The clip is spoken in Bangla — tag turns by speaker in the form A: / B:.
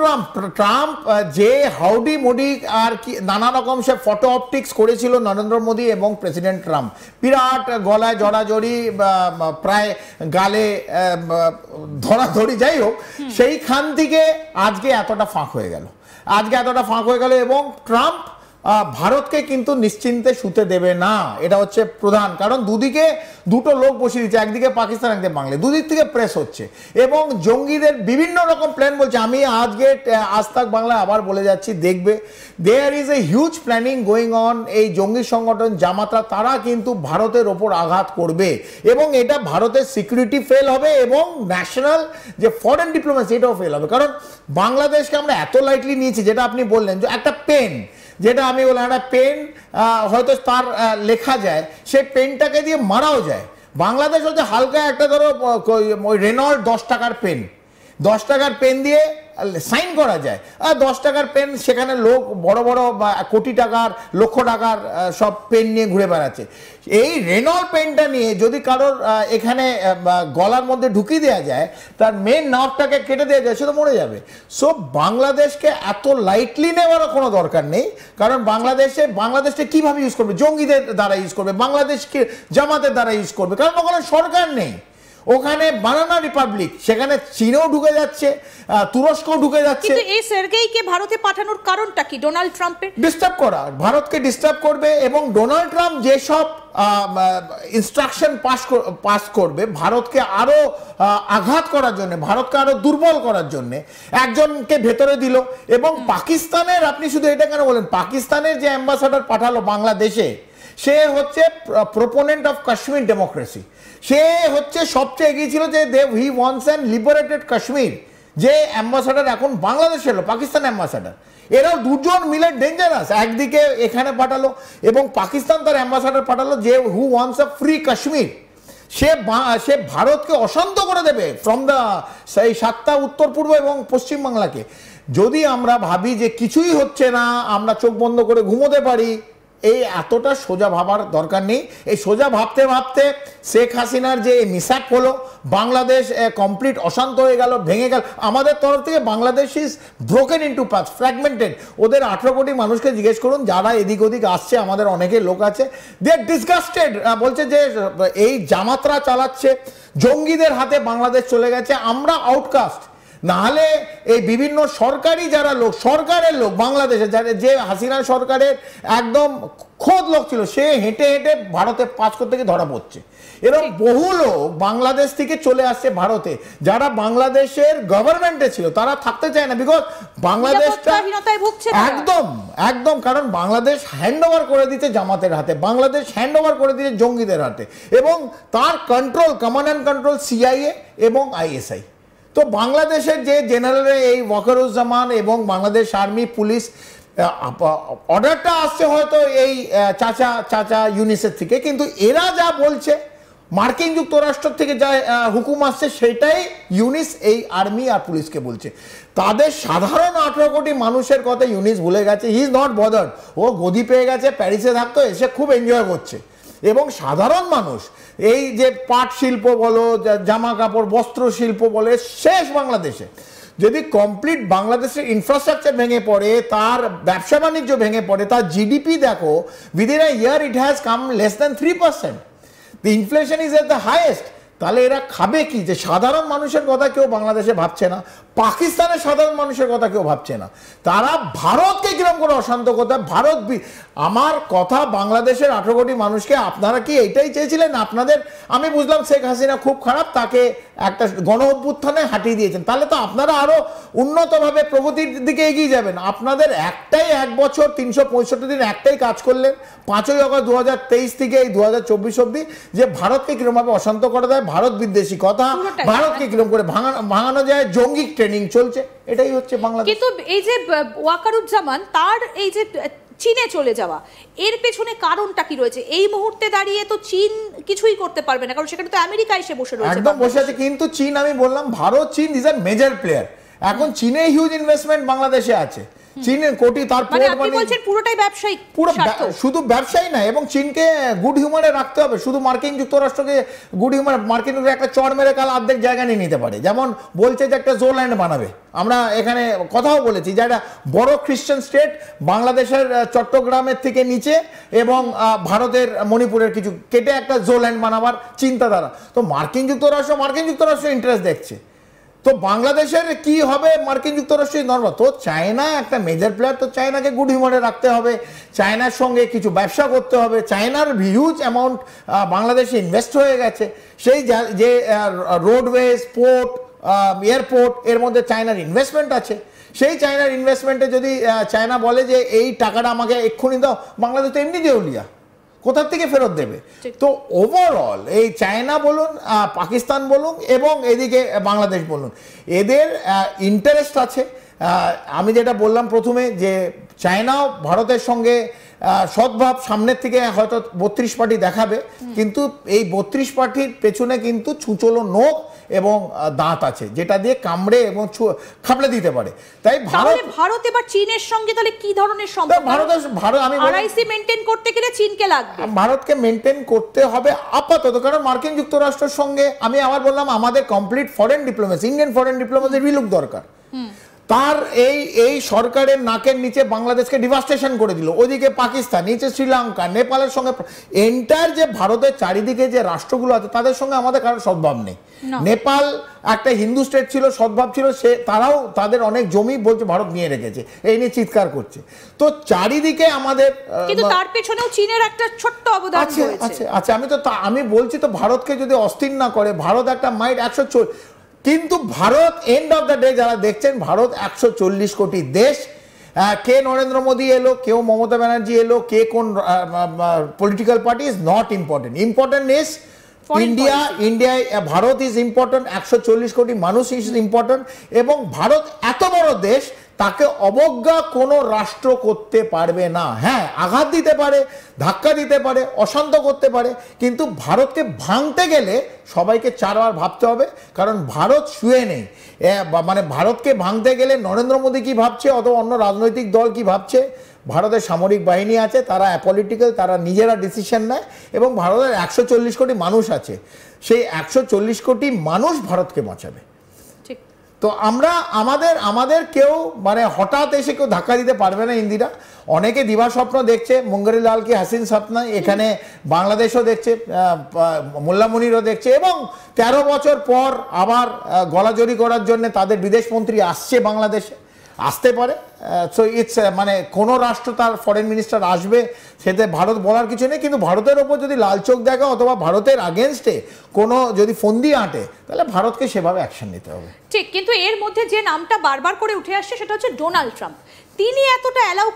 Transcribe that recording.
A: ট্রাম্প ট্রাম্প যে হাউডি মোডি আর কি নানা রকম সে ফটো অপটিক্স করেছিল নরেন্দ্র মোদী এবং প্রেসিডেন্ট ট্রাম্প, বিরাট গলায় জড়াজড়ি, প্রায় গালে ধরাধরি, যাই হোক, সেইখান থেকে আজকে এতটা ফাঁক হয়ে গেল, এবং ট্রাম্প ভারতকে কিন্তু নিশ্চিন্তে শুতে দেবে না, এটা হচ্ছে প্রধান কারণ। দুদিকে দুটো লোক বসিয়ে দিচ্ছে, একদিকে পাকিস্তান, একদিকে বাংলাদেশ, দুদিক থেকে প্রেস হচ্ছে এবং জঙ্গিদের বিভিন্ন রকম প্ল্যান বলছে। আমি আজকে আজ তাক বাংলা আবার বলে যাচ্ছি, দেখবে there is a huge planning going on. এই জঙ্গি সংগঠন জামাতরা তারা কিন্তু ভারতের ওপর আঘাত করবে এবং এটা ভারতের সিকিউরিটি ফেল হবে এবং ন্যাশনাল যে ফরেন ডিপ্লোমেসি এটাও ফেল হবে। কারণ বাংলাদেশকে আমরা এত লাইটলি নিয়েছি, যেটা আপনি বললেন যে একটা পেন, যেটা আমি বললাম একটা পেন হয়তো তার লেখা যায়, সেই পেনটাকে দিয়ে মারাও যায়। বাংলাদেশ হচ্ছে হালকা একটা ধরো রেনল্ড 10 টাকার পেন, 10 টাকার পেন দিয়ে সাইন করা যায়, আর 10 টাকার পেন সেখানে লোক বড় বড় কোটি টাকার লক্ষ টাকার সব পেন নিয়ে ঘুরে বেড়াচ্ছে। এই রেনল্ড পেনটা নিয়ে যদি কারোর এখানে গলার মধ্যে ঢুকিয়ে দেওয়া যায়, তার মেন নার্ভটাকে কেটে দেওয়া যায়, সে তো মরে যাবে। সো বাংলাদেশকে এত লাইটলি নেওয়ারও কোনো দরকার নেই, কারণ বাংলাদেশকে কিভাবে ইউজ করবে, জঙ্গিদের দ্বারা ইউজ করবে, বাংলাদেশকে জামাতের দ্বারা ইউজ করবে, কারণ ওখানে সরকার নেই, ওখানে বানানা রিপাবলিক, সেখানে চীনও ঢুকে যাচ্ছে, তুরস্কও ঢুকে যাচ্ছে।
B: কিন্তু এই সের্গেইকে ভারতে পাঠানোর কারণটা কি? ডোনাল্ড ট্রাম্পের
A: ডিস্টার্ব করা, ভারতকে ডিস্টার্ব করবে এবং ডোনাল্ড ট্রাম্প যেসব ইনস্ট্রাকশন পাস করবে ভারতকে আরো আঘাত করার জন্য, ভারতকে আরো দুর্বল করার জন্য একজনকে ভেতরে দিল। এবং পাকিস্তানের, আপনি শুধু এটা কেন বলেন, পাকিস্তানের যে অ্যাম্বাসাডার পাঠালো বাংলাদেশে, সে হচ্ছে প্রপোনেন্ট অফ কাশ্মীর ডেমোক্রেসি, সে হচ্ছে সবচেয়ে এগিয়ে ছিল যে he wants an liberated Kashmir. যে অ্যাম্বাসাডার এখন বাংলাদেশে এলো, পাকিস্তান অ্যাম্বাসাডার, এরাও দুজন মিলে ডেঞ্জারাস। একদিকে এখানে পাঠালো এবং পাকিস্তান তার অ্যাম্বাসাডার পাঠালো যে who wants a free Kashmir, সে ভারতকে অশান্ত করে দেবে ফ্রম দ্য সেই 7টা উত্তর পূর্ব এবং পশ্চিম বাংলাকে। যদি আমরা ভাবি যে কিছুই হচ্ছে না, আমরা চোখ বন্ধ করে ঘুমোতে পারি, এই এতটা সোজা ভাবার দরকার নেই। এই সোজা ভাবতে ভাবতে শেখ হাসিনার যে মিসঅ্যাপ হলো, বাংলাদেশ কমপ্লিট অশান্ত হয়ে গেল, ভেঙে গেল। আমাদের তরফ থেকে Bangladesh is broken into parts, fragmented. ওদের 18 কোটি মানুষকে জিজ্ঞেস করুন, যারা এদিক ওদিক আসছে, আমাদের অনেকে লোক আছে, দে আর ডিসগাস্টেড, বলছে যে এই জামাতরা চালাচ্ছে, জঙ্গিদের হাতে বাংলাদেশ চলে গেছে, আমরা আউটকাস্ট। নাহলে এই বিভিন্ন সরকারি যারা লোক, সরকারের লোক বাংলাদেশে, যে হাসিনা সরকারের একদম খোদ লোক ছিল, সে হেঁটে হেঁটে ভারতে পাস করতে গিয়ে ধরা পড়ছে। এরকম বহু লোক বাংলাদেশ থেকে চলে আসছে ভারতে, যারা বাংলাদেশের গভর্নমেন্টে ছিল, তারা থাকতে চায় না, বিকজ বাংলাদেশটা একদম একদম, কারণ বাংলাদেশ হ্যান্ড ওভার করে দিতে জামাতের হাতে, বাংলাদেশ হ্যান্ড ওভার করে দিতে জঙ্গিদের হাতে, এবং তার control, command and control CIA এবং আইএসআই। তো বাংলাদেশের যে জেনারেল এই ওয়াকারুজ্জামান এবং বাংলাদেশ আর্মি পুলিশ, অর্ডারটা আসছে হয়তো এই চাচা ইউনিসেফ থেকে, কিন্তু এরা যা বলছে, মার্কিন যুক্তরাষ্ট্র থেকে যা হুকুম আসছে, সেটাই ইউনিস এই আর্মি আর পুলিশকে বলছে। তাদের সাধারণ 18 কোটি মানুষের কথা ইউনিস ভুলে গেছে। হি ইজ নট বদার্ড, ও গদি পেয়ে গেছে, প্যারিসে থাকতো, এসে খুব এনজয় করছে। এবং সাধারণ মানুষ, এই যে পাট শিল্প বলো, জামা কাপড় বস্ত্র শিল্প বলে, শেষ বাংলাদেশে যদি কমপ্লিট বাংলাদেশের ইনফ্রাস্ট্রাকচার ভেঙে পড়ে, তার ব্যবসা বাণিজ্য ভেঙে পড়ে, তার জিডিপি দেখো, within a year it has come less than 3%, the inflation is at the highest. তাহলে এরা খাবে কি? যে সাধারণ মানুষের কথা কেউ বাংলাদেশে ভাবছে না, পাকিস্তানের সাধারণ মানুষের কথা কেউ ভাবছে না, তারা ভারতকে কিরকম করে অশান্ত করতে। ভারত, আমার কথা বাংলাদেশের 18 কোটি মানুষকে, আপনারা কি এইটাই চেয়েছিলেন? আপনাদের, আমি বুঝলাম শেখ হাসিনা খুব খারাপ, তাকে একটা গণ অভ্যুত্থানে হাঁটিয়ে দিয়েছেন, তাহলে তো আপনারা আরো উন্নতভাবে প্রগতির দিকে এগিয়ে যাবেন। আপনাদের একটাই 1 বছর 365 দিন একটাই কাজ করলেন, 5ই আগস্ট 2023 থেকে এই 2024 অব্দি, যে ভারতকে কিরকমভাবে অশান্ত করা যায়, ভারত বিদ্বেষী কথা, ভারতকে কিরকম করে ভাঙানো যায়, জঙ্গি ট্রেনিং চলছে, এটাই হচ্ছে বাংলাদেশ।
B: কিন্তু এই যে ওয়াকারুজ্জামান, তার এই যে চীনে চলে যাওয়া, এর পেছনে কারণটা কি রয়েছে? এই মুহূর্তে দাঁড়িয়ে তো চীন কিছুই করতে পারবে না, কারণ সেখানে তো আমেরিকা এসে বসে রয়েছে,
A: একদম বসে আছে। কিন্তু চীন, আমি বললাম ভারত চীন ইজ আ মেজর প্লেয়ার। এখন চীনে হিউজ ইনভেস্টমেন্ট বাংলাদেশে আছে, চীনের কোটি তার
B: মানে
A: পোর্ট
B: আপনি বলছেন পুরোটাই ব্যবসায়িক
A: পুরো
B: স্বার্থ।
A: শুধু ব্যবসায়ী না, এবং চীনকে গুড হিউমারে রাখতে হবে। শুধু মার্কিন যুক্তরাষ্ট্রকে গুড হিউমারে, মার্কিন যুক্তরাষ্ট্র একটা চড় মেরে কাল অর্ধেক জায়গা নিয়ে নিতে পারে। যেমন বলছে যে একটা জোল্যান্ড বানাবে, আমরা এখানে কথাও বলেছি যে একটা বড় খ্রিস্টান স্টেট বাংলাদেশের চট্টগ্রামের থেকে নিচে এবং ভারতের মণিপুরের কিছু কেটে একটা জোল্যান্ড বানাবার চিন্তাধারা। তো মার্কিন যুক্তরাষ্ট্র ইন্টারেস্ট দেখছে। তো বাংলাদেশের কি হবে, মার্কিন যুক্তরাষ্ট্রের নর্মাল। তো চায়না একটা মেজর প্লেয়ার, তো চায়নাকে গুড হিউমারে রাখতে হবে, চায়নার সঙ্গে কিছু ব্যবসা করতে হবে। চায়নার হিউজ অ্যামাউন্ট বাংলাদেশে ইনভেস্ট হয়ে গেছে, সেই যে রোডওয়েজ, পোর্ট, এয়ারপোর্ট, এর মধ্যে চায়নার ইনভেস্টমেন্ট আছে। সেই চায়নার ইনভেস্টমেন্টে যদি চায়না বলে যে এই টাকাটা আমাকে এক্ষুনি দাও, বাংলাদেশ তো এমনি দেউলিয়া, কোথার থেকে ফেরত দেবে? তো ওভারঅল এই চায়না বলুন, পাকিস্তান বলুন এবং এদিকে বাংলাদেশ বলুন, এদের ইন্টারেস্ট আছে। আমি যেটা বললাম প্রথমে, যে চায়নাও ভারতের সঙ্গে সদ্ভাব সামনের থেকে হয়তো 32 পার্টি দেখাবে, কিন্তু এই 32 পার্টির পেছনে কিন্তু ছুঁচলো নখ এবং দাঁত আছে, যেটা দিয়ে কামড়ে এবং খাবলে দিতে পারে। তাই
B: ভারত এবার চীনের সঙ্গে তাহলে কি ধরনের সম্পর্ক?
A: ভারত আমি
B: আরআইসি মেইনটেইন করতে গেলে চীনকে লাগবে,
A: ভারতকে মেইনটেইন করতে হবে আপাতত। কারণ মার্কিন যুক্তরাষ্ট্রের সঙ্গে আমি আবার বললাম, আমাদের complete foreign diplomacy, Indian foreign diplomacy relook দরকার। তার এই সরকারের নাকের নিচে বাংলাদেশকে ডিভাস্টেশন করে দিল, ওদিকে পাকিস্তান, নিচে শ্রীলঙ্কা, নেপালের সঙ্গে এন্টায়ার যে ভারতের চারিদিকে যে রাষ্ট্রগুলো আছে তাদের সঙ্গে আমাদের কারোর সদ্ভাব নেই। নেপাল একটা হিন্দু স্টেট ছিল, সদ্ভাব ছিল, তারাও তাদের অনেক জমি বলছে ভারত নিয়ে রেখেছে, এই নিয়ে চিৎকার করছে। তো চারিদিকে আমাদের,
B: কিন্তু তার পেছনেও চীনের একটা ছোট্ট অবদান রয়েছে।
A: আচ্ছা, আমি বলছি তো, ভারতকে যদি অস্থির না করে, ভারত একটা মাইট 140, কিন্তু Bharat end of the day যারা দেখছেন, ভারত 140 কোটি দেশ। কে নরেন্দ্র মোদী এলো, কেউ মমতা ব্যানার্জি এলো, কে কোন political party is not important. Important is India, Bharat is important, 140 কোটি মানুষ ইজ ইম্পর্টেন্ট। এবং ভারত এত বড় দেশ, তাকে অবজ্ঞা কোনো রাষ্ট্র করতে পারবে না। হ্যাঁ, আঘাত দিতে পারে, ধাক্কা দিতে পারে, অশান্ত করতে পারে, কিন্তু ভারতকে ভাঙতে গেলে সবাইকে 4 বার ভাবতে হবে। কারণ ভারত শুয়ে নেই, মানে ভারতকে ভাঙতে গেলে নরেন্দ্র মোদী কি ভাবছে অথবা অন্য রাজনৈতিক দল কি ভাবছে, ভারতের সামরিক বাহিনী আছে, তারা অ্যাপলিটিক্যাল, তারা নিজেরা ডিসিশন নেয়, এবং ভারতের 140 কোটি মানুষ আছে, সেই 140 কোটি মানুষ ভারতকে বাঁচাবে। তো আমাদের কেউ মানে হঠাৎ এসে কেউ ধাক্কা দিতে পারবে না। ইন্দিরা, অনেকে দিবা স্বপ্ন দেখছে, মুঙ্গারি লাল কি হাসিন স্বপ্ন, এখানে বাংলাদেশও দেখছে, মোল্লা মুনিরও দেখছে, এবং 13 বছর পর আবার গলাজড়ি করার জন্য তাদের বিদেশ মন্ত্রী আসছে বাংলাদেশে, আসতে পারে। সো ইটস মানে কোনো রাষ্ট্র তার ফরেন মিনিস্টার আসবে, সেতে ভারত বলার কিছু নেই। কিন্তু ভারতের ওপর যদি লাল চোখ দেখা অথবা ভারতের আগেনস্টে কোনো যদি ফন্দি আঁটে, তাহলে ভারতকে সেভাবে অ্যাকশন নিতে হবে।
B: ঠিক, কিন্তু এর মধ্যে যে নামটা বারবার করে উঠে আসছে সেটা হচ্ছে ডোনাল্ড ট্রাম্প। তিনি এতটা অ্যালাউ